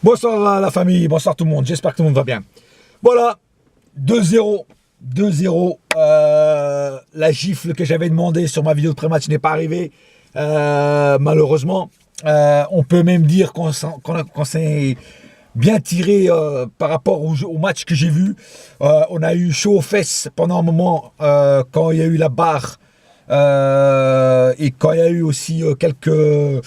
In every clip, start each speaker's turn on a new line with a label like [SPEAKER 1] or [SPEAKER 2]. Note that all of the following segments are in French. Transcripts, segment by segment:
[SPEAKER 1] Bonsoir la famille, bonsoir tout le monde, j'espère que tout le monde va bien. Voilà, 2-0, 2-0. La gifle que j'avais demandé sur ma vidéo de pré-match n'est pas arrivée, malheureusement. On peut même dire qu'on s'est bien tiré par rapport au match que j'ai vu. On a eu chaud aux fesses pendant un moment quand il y a eu la barre. Et quand il y a eu aussi quelques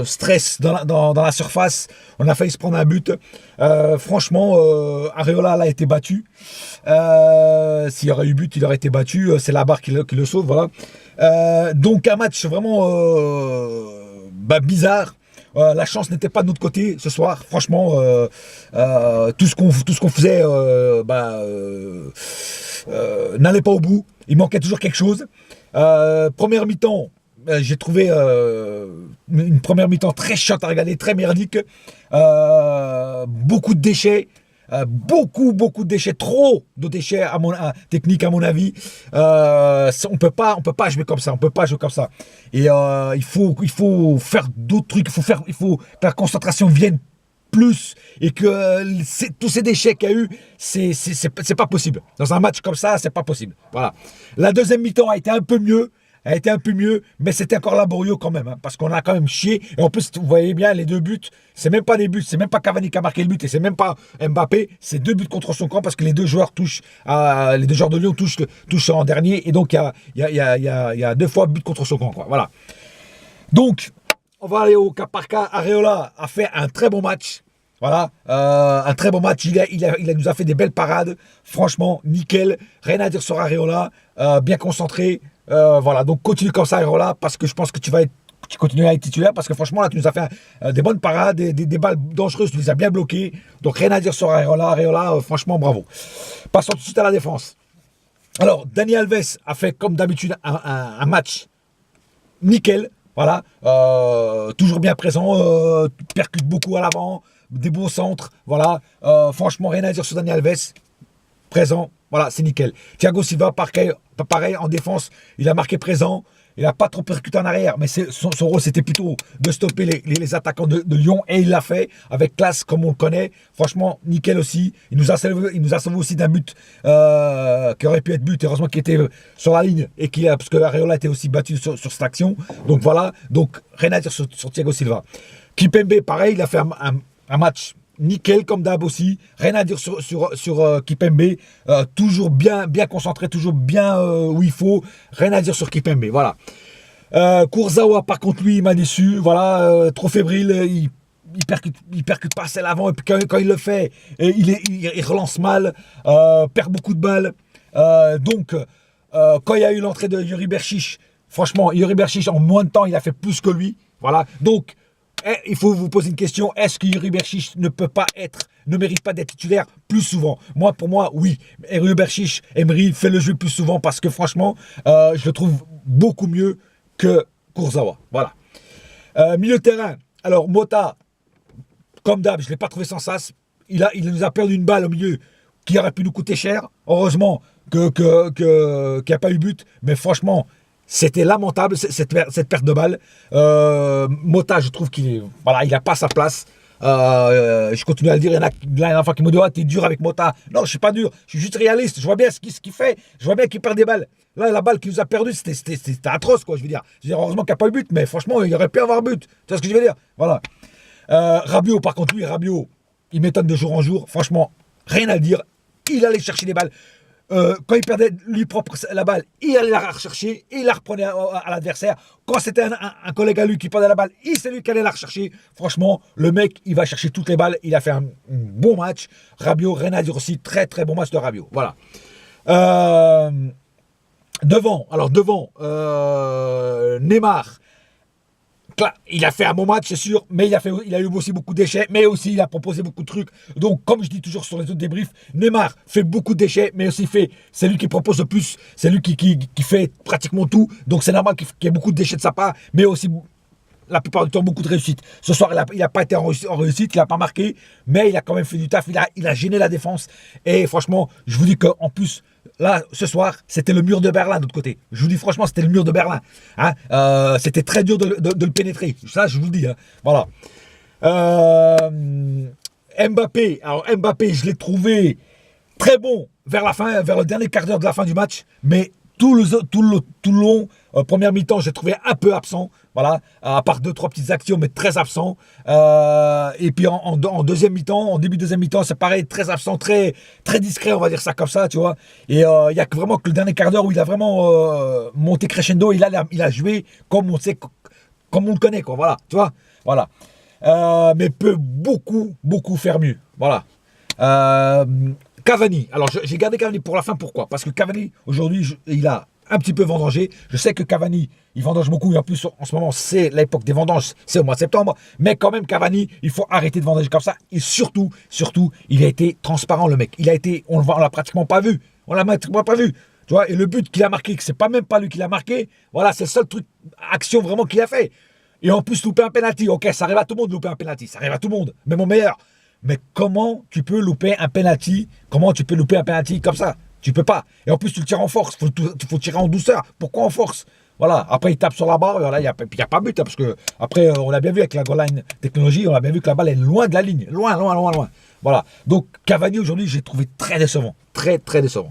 [SPEAKER 1] stress dans la surface, on a failli se prendre un but. Franchement, Areola a été battu. S'il y aurait eu but, il aurait été battu. C'est la barre qui le sauve. Voilà. Donc un match vraiment bizarre. La chance n'était pas de notre côté ce soir. Franchement, tout ce qu'on faisait n'allait pas au bout. Il manquait toujours quelque chose. Première mi-temps, j'ai trouvé une première mi-temps très chiante à regarder, très merdique. Beaucoup de déchets. Beaucoup de déchets, trop de déchets techniques à mon avis. On peut pas jouer comme ça, Et il faut faire d'autres trucs, il faut que la concentration vienne plus et que tous ces déchets qu'il y a eu, c'est pas possible. Dans un match comme ça, c'est pas possible. Voilà. La deuxième mi-temps a été un peu mieux. Mais c'était encore laborieux quand même, parce qu'on a quand même chié. Et en plus, vous voyez bien, les deux buts, c'est même pas des buts, c'est même pas Cavani qui a marqué le but, et c'est même pas Mbappé, c'est deux buts contre son camp, parce que les deux joueurs les deux joueurs de Lyon touchent en dernier, et donc il y a deux fois but contre son camp, quoi. Voilà. Donc, on va aller au cas par cas. Areola a fait un très bon match. Voilà, un très bon match. Il nous a fait des belles parades. Franchement, nickel. Rien à dire sur Areola. Bien concentré. Voilà, donc continue comme ça, Areola, parce que je pense que tu continues à être titulaire, parce que franchement, là, tu nous as fait des bonnes parades, des balles dangereuses, tu les as bien bloquées. Donc rien à dire sur Areola. Areola, franchement, bravo. Passons tout de suite à la défense. Alors, Dani Alves a fait, comme d'habitude, un match nickel. Voilà, toujours bien présent, percute beaucoup à l'avant, des bons centres. Voilà, franchement, rien à dire sur Dani Alves. Présent, voilà, c'est nickel. Thiago Silva, pareil, en défense, il a marqué présent. Il n'a pas trop percuté en arrière, mais son rôle, c'était plutôt de stopper les attaquants de Lyon. Et il l'a fait avec classe, comme on le connaît. Franchement, nickel aussi. Il nous a sauvé aussi d'un but qui aurait pu être but. Heureusement qu'il était sur la ligne, parce que Areola était aussi battu sur cette action. Donc voilà, donc rien à dire sur Thiago Silva. Kimpembe, pareil, il a fait un match nickel comme d'hab aussi, rien à dire sur Kimpembe, toujours bien concentré, toujours bien où il faut, rien à dire sur Kimpembe, voilà. Kurzawa par contre lui il m'a déçu, voilà, trop fébrile, il percute pas assez l'avant, et puis quand il le fait, il relance mal, perd beaucoup de balles, donc quand il y a eu l'entrée de Yuri Berchiche, franchement Yuri Berchiche en moins de temps il a fait plus que lui, voilà, donc il faut vous poser une question, est-ce que Yuri Berchiche ne mérite pas d'être titulaire plus souvent? Pour moi, oui. Yuri Berchiche, Emery fait le jeu plus souvent parce que franchement, je le trouve beaucoup mieux que Kurzawa. Voilà. Milieu de terrain. Alors, Mota, comme d'hab, je ne l'ai pas trouvé sans sas. Il nous a perdu une balle au milieu qui aurait pu nous coûter cher. Heureusement qu'il n'y a pas eu but. Mais franchement, c'était lamentable cette perte de balle. Mota, je trouve qu'il n'a pas sa place. Je continue à le dire. Il y en a la dernière fois qui me dit t'es dur avec Mota. Non, je ne suis pas dur. Je suis juste réaliste. Je vois bien ce qu'il fait. Je vois bien qu'il perd des balles. Là, la balle qu'il nous a perdue, c'était atroce, quoi. Je veux dire, heureusement qu'il n'y a pas eu but, mais franchement, il aurait pu avoir but. Tu vois ce que je veux dire? Voilà. Rabiot, par contre, lui, Rabiot, il m'étonne de jour en jour. Franchement, rien à dire. Il allait chercher des balles. Quand il perdait lui propre la balle, il allait la rechercher, il la reprenait à l'adversaire. Quand c'était un collègue à lui qui perdait la balle, c'est lui qui allait la rechercher. Franchement, le mec, il va chercher toutes les balles. Il a fait un bon match. Rabiot, rien à dire aussi. Très, très bon match de Rabiot. Voilà. Devant, Neymar. Il a fait un bon match, c'est sûr, mais il a eu aussi beaucoup de déchets, mais aussi il a proposé beaucoup de trucs. Donc, comme je dis toujours sur les autres débriefs, Neymar fait beaucoup de déchets, mais aussi c'est lui qui propose le plus, c'est lui qui fait pratiquement tout. Donc, c'est normal qu'il y ait beaucoup de déchets de sa part, mais aussi la plupart du temps beaucoup de réussite. Ce soir, il n'a pas été en réussite, il n'a pas marqué, mais il a quand même fait du taf, il a gêné la défense. Et franchement, je vous dis qu'en plus, là, ce soir, c'était le mur de Berlin de l'autre côté. Je vous dis franchement, c'était le mur de Berlin. Hein, c'était très dur de le pénétrer. Ça, je vous le dis. Hein. Voilà. Mbappé, alors Mbappé, je l'ai trouvé très bon vers la fin, vers le dernier quart d'heure de la fin du match, mais tout le long, première mi-temps, j'ai trouvé un peu absent, voilà, à part deux, trois petites actions, mais très absent. Et puis en deuxième mi-temps, en début de deuxième mi-temps, c'est pareil, très absent, très, très discret, on va dire ça comme ça, tu vois. Et il y a vraiment que le dernier quart d'heure où il a vraiment monté crescendo, il a joué comme on sait, comme on le connaît, quoi, voilà, tu vois, voilà. Mais peut beaucoup faire mieux, voilà. Cavani, alors j'ai gardé Cavani pour la fin, pourquoi? Parce que Cavani, aujourd'hui, il a un petit peu vendangé. Je sais que Cavani, il vendange beaucoup, et en plus, en ce moment, c'est l'époque des vendanges, c'est au mois de septembre. Mais quand même, Cavani, il faut arrêter de vendanger comme ça. Et surtout, il a été transparent, le mec. Il a été, on l'a pratiquement pas vu. On l'a pratiquement pas vu. Tu vois, et le but qu'il a marqué, que c'est pas même pas lui qui l'a marqué, voilà, c'est le seul truc, action vraiment qu'il a fait. Et en plus, louper un penalty. Ok, ça arrive à tout le monde de louper un penalty. Ça arrive à tout le monde, même au meilleur. Mais comment tu peux louper un penalty? Comment tu peux louper un penalty comme ça? Tu peux pas. Et en plus, tu le tires en force. Il faut tirer en douceur. Pourquoi en force? Voilà. Après, il tape sur la barre. Voilà, il n'y a pas but. Hein, parce que, après, on a bien vu avec la goal line technologie, on a bien vu que la balle est loin de la ligne. Loin. Voilà. Donc, Cavani, aujourd'hui, j'ai trouvé très décevant. Très, très décevant.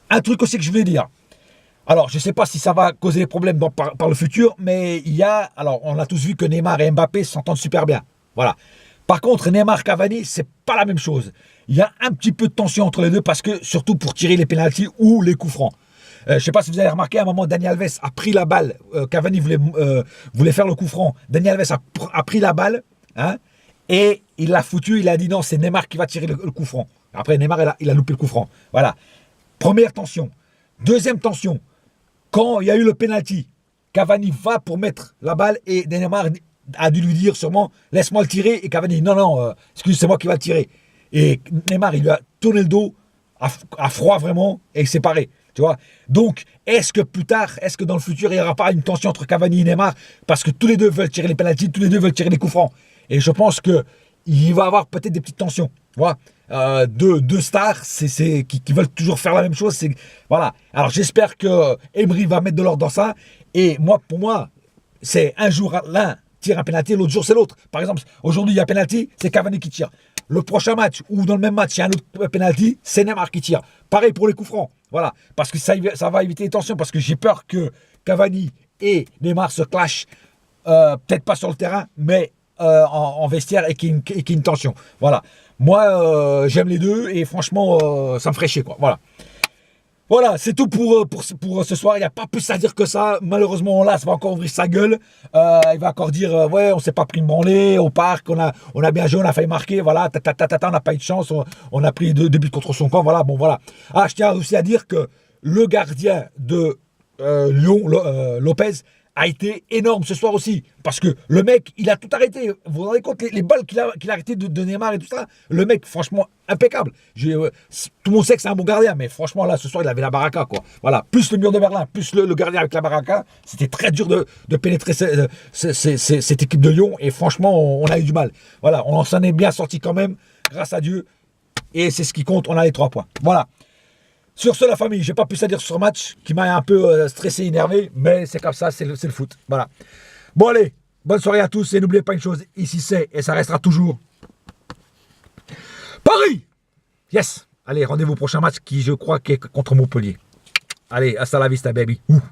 [SPEAKER 1] Un truc aussi que je voulais dire. Alors, je ne sais pas si ça va causer des problèmes par le futur, mais il y a... Alors, on a tous vu que Neymar et Mbappé s'entendent super bien. Voilà. Par contre, Neymar Cavani, c'est pas la même chose. Il y a un petit peu de tension entre les deux parce que, surtout pour tirer les pénaltys ou les coups francs. Je ne sais pas si vous avez remarqué, à un moment, Dani Alves a pris la balle. Cavani voulait faire le coup franc. Dani Alves a pris la balle, hein, et il l'a foutu. Il a dit non, c'est Neymar qui va tirer le coup franc. Après, Neymar, il a loupé le coup franc. Voilà. Première tension. Deuxième tension. Quand il y a eu le penalty, Cavani va pour mettre la balle et Neymar a dû lui dire sûrement laisse-moi le tirer, et Cavani dit non, excuse, c'est moi qui va le tirer. Et Neymar, il lui a tourné le dos à froid vraiment et séparé. Tu vois. Donc, est-ce que plus tard, est-ce que dans le futur, il n'y aura pas une tension entre Cavani et Neymar parce que tous les deux veulent tirer les pénaltys, tous les deux veulent tirer les coups francs. Et je pense que il va y avoir peut-être des petites tensions. Tu vois. Deux stars qui veulent toujours faire la même chose. Voilà. Alors, j'espère que Emery va mettre de l'ordre dans ça. Et pour moi, c'est un jour l'un tire un penalty, l'autre jour c'est l'autre. Par exemple, aujourd'hui il y a penalty, c'est Cavani qui tire. Le prochain match, ou dans le même match, il y a un autre penalty, c'est Neymar qui tire. Pareil pour les coups francs. Voilà. Parce que ça va éviter les tensions. Parce que j'ai peur que Cavani et Neymar se clashent. Peut-être pas sur le terrain, mais en vestiaire, et qu'il y ait une tension. Voilà. Moi, j'aime les deux et franchement, ça me ferait chier, quoi. Voilà. Voilà, c'est tout pour ce soir. Il n'y a pas plus à dire que ça. Malheureusement, là, ça va encore ouvrir sa gueule. Il va encore dire ouais, on s'est pas pris une branlée au parc, on a bien joué, on a failli marquer. Voilà, on n'a pas eu de chance. On a pris deux buts contre son camp. Voilà, bon, voilà. Ah, je tiens aussi à dire que le gardien de Lyon, Lopez, a été énorme ce soir aussi. Parce que le mec, il a tout arrêté. Vous vous rendez compte, les balles qu'il a arrêtées de Neymar et tout ça. Le mec, franchement, impeccable. Tout le monde sait que c'est un bon gardien, mais franchement, là, ce soir, il avait la baraka, quoi. Voilà, plus le mur de Berlin, plus le gardien avec la baraka. C'était très dur de pénétrer cette équipe de Lyon. Et franchement, on a eu du mal. Voilà, on s'en est bien sorti quand même, grâce à Dieu. Et c'est ce qui compte, on a les 3 points. Voilà. Sur ce, la famille, j'ai pas pu ça dire sur ce match qui m'a un peu stressé, énervé, mais c'est comme ça, c'est le foot. Voilà. Bon, allez, bonne soirée à tous et n'oubliez pas une chose, ici c'est et ça restera toujours Paris. Yes. Allez, rendez-vous au prochain match qui, je crois, qui est contre Montpellier. Allez, hasta la vista, baby. Ouh.